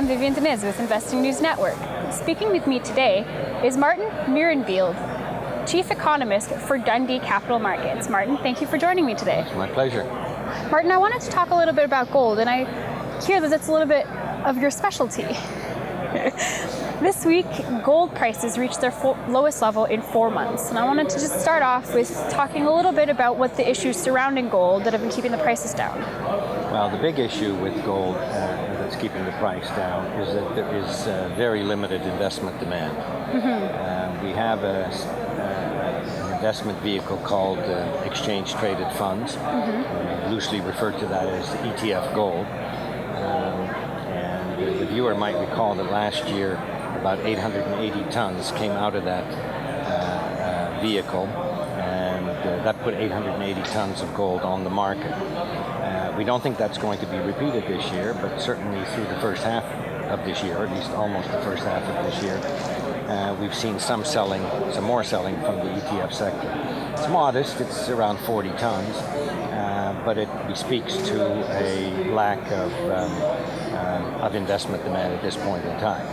I'm Vivian Diniz with Investing News Network. Speaking with me today is Martin Murenbeeld, Chief Economist for Dundee Capital Markets. Martin, thank you for joining me today. It's my pleasure. Martin, I wanted to talk a little bit about gold, and I hear that it's a little bit of your specialty. This week, gold prices reached their lowest level in 4 months, and I wanted to just start off with talking a little bit about what the issues surrounding gold that have been keeping the prices down. Well, the big issue with gold that's keeping the price down is that there is very limited investment demand. We have an investment vehicle called exchange-traded funds. Loosely referred to that as ETF gold. And the viewer might recall that last year about 880 tons came out of that vehicle, and that put 880 tons of gold on the market. We don't think that's going to be repeated this year, but certainly through the first half of this year, or at least almost the first half of this year, we've seen some more selling from the ETF sector. It's modest, it's around 40 tons, but it speaks to a lack of investment demand at this point in time.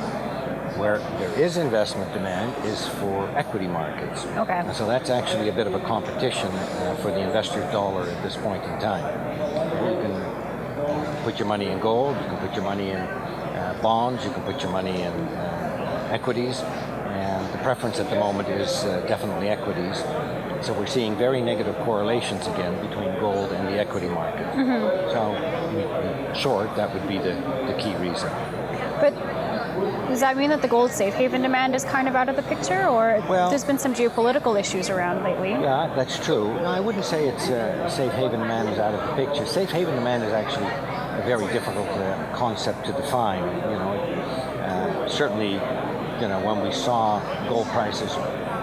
Where there is investment demand is for equity markets. Okay. And so that's actually a bit of a competition for the investor's dollar at this point in time. You can put your money in gold, you can put your money in bonds, you can put your money in equities, and the preference at the moment is definitely equities. So we're seeing very negative correlations again between gold and the equity market. So in short, that would be the key reason. But does that mean that the gold safe haven demand is kind of out of the picture, or there's been some geopolitical issues around lately? Yeah, that's true. No, I wouldn't say it's safe haven demand is out of the picture. Safe haven demand is actually a very difficult concept to define. Certainly, when we saw gold prices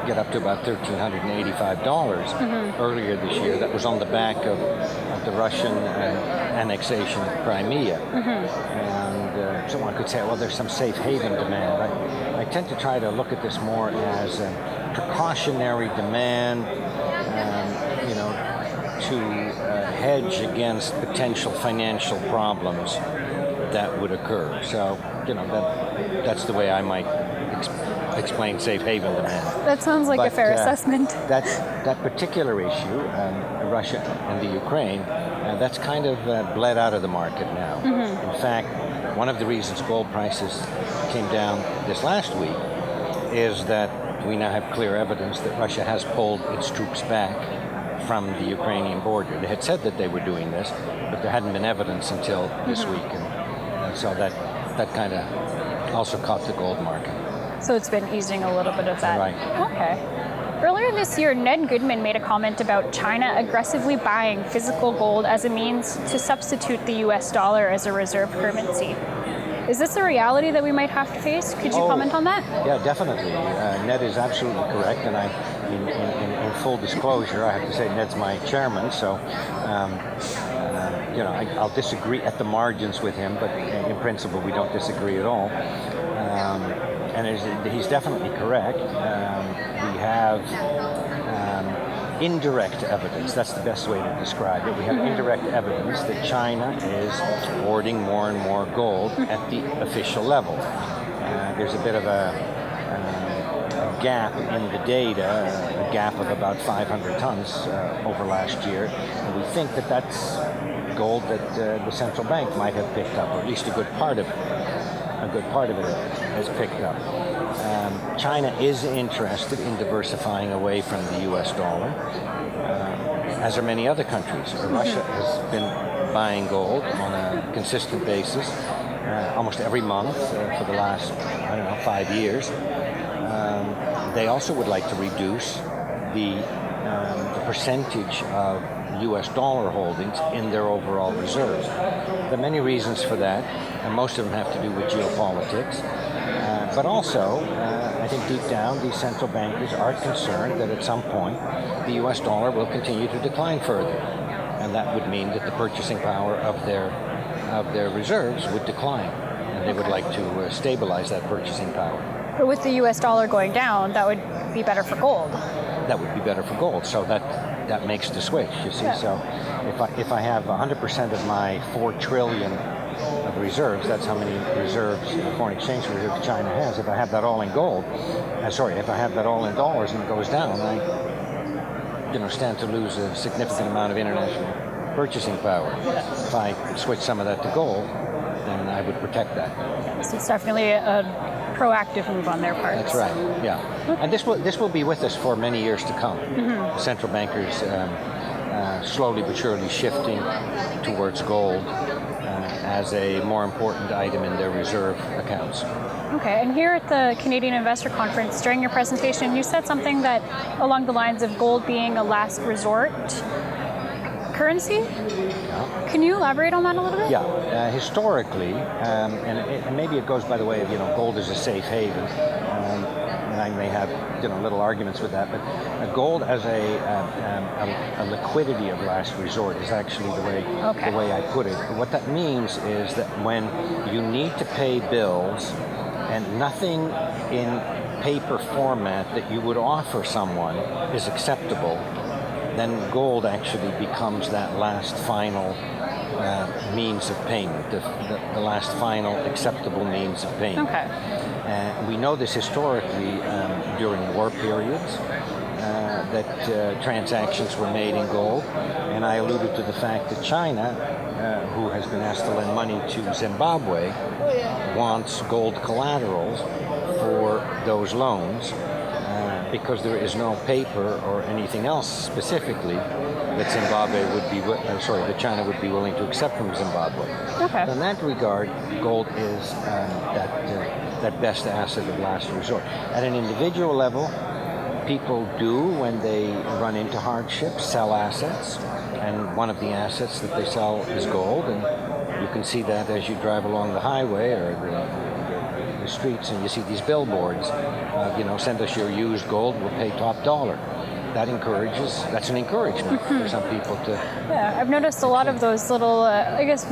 get up to about $1,385 earlier this year, that was on the back of the Russian annexation of Crimea. And someone could say, well, there's some safe haven demand. I tend to try to look at this more as a precautionary demand, to hedge against potential financial problems that would occur. So, that's the way I might explain safe haven demand. That sounds like a fair assessment. That particular issue, Russia and the Ukraine, that's kind of bled out of the market now. In fact, one of the reasons gold prices came down this last week is that we now have clear evidence that Russia has pulled its troops back from the Ukrainian border. They had said that they were doing this, but there hadn't been evidence until this week, and so that kind of also caught the gold market. So it's been easing a little bit of that. Right. Okay. Earlier this year, Ned Goodman made a comment about China aggressively buying physical gold as a means to substitute the US dollar as a reserve currency. Is this a reality that we might have to face? Could you comment on that? Yeah, definitely. Ned is absolutely correct, and in full disclosure, I have to say Ned's my chairman, so I'll disagree at the margins with him, but in principle we don't disagree at all. And he's definitely correct. We have indirect evidence, that's the best way to describe it. We have indirect evidence that China is hoarding more and more gold at the official level. There's a bit of a gap in the data, a gap of about 500 tons over last year. And we think that that's gold that the central bank might have picked up, or at least a good part of it. Has picked up. China is interested in diversifying away from the US dollar, as are many other countries. Russia has been buying gold on a consistent basis almost every month for the last, 5 years. They also would like to reduce the percentage of US dollar holdings in their overall reserves. There are many reasons for that, and most of them have to do with geopolitics. But also, I think deep down, these central bankers are concerned that at some point the US dollar will continue to decline further. And that would mean that the purchasing power of their reserves would decline. And they would like to stabilize that purchasing power. But with the US dollar going down, that would be better for gold. That would be better for gold. So that makes the switch, you see. Yeah. So if I have 100% of my $4 trillion of reserves. That's how many reserves, foreign exchange reserves China has. If I have that all in gold, if I have that all in dollars and it goes down, I stand to lose a significant amount of international purchasing power. If I switch some of that to gold, then I would protect that. So it's definitely a proactive move on their part. That's right. Yeah, and this will be with us for many years to come. Central bankers slowly but surely shifting towards gold as a more important item in their reserve accounts. Okay, and here at the Canadian Investor Conference, during your presentation, you said something that along the lines of gold being a last resort currency. Yeah. Can you elaborate on that a little bit? Yeah, historically, and maybe it goes by the way of gold is a safe haven, and I may have little arguments with that, but gold as a liquidity of last resort is actually the way I put it. What that means is that when you need to pay bills and nothing in paper format that you would offer someone is acceptable, then gold actually becomes that last final means of payment, the last final acceptable means of payment. Okay. We know this historically during war periods, that transactions were made in gold, and I alluded to the fact that China, who has been asked to lend money to Zimbabwe, wants gold collaterals for those loans, because there is no paper or anything else specifically that that China would be willing to accept from Zimbabwe. Okay. So in that regard, gold is that best asset of last resort. At an individual level, people do, when they run into hardship, sell assets, and one of the assets that they sell is gold, and you can see that as you drive along the highway or the streets and you see these billboards, send us your used gold, we'll pay top dollar. That's an encouragement for some people to... Yeah, I've noticed a lot of those little,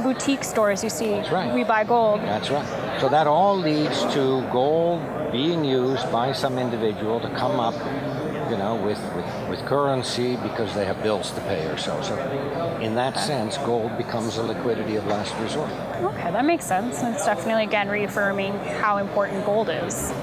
boutique stores you see. That's right. We buy gold. That's right. So that all leads to gold being used by some individual to come up, with currency because they have bills to pay or so. So in that sense, gold becomes a liquidity of last resort. Okay, that makes sense. It's definitely, again, reaffirming how important gold is.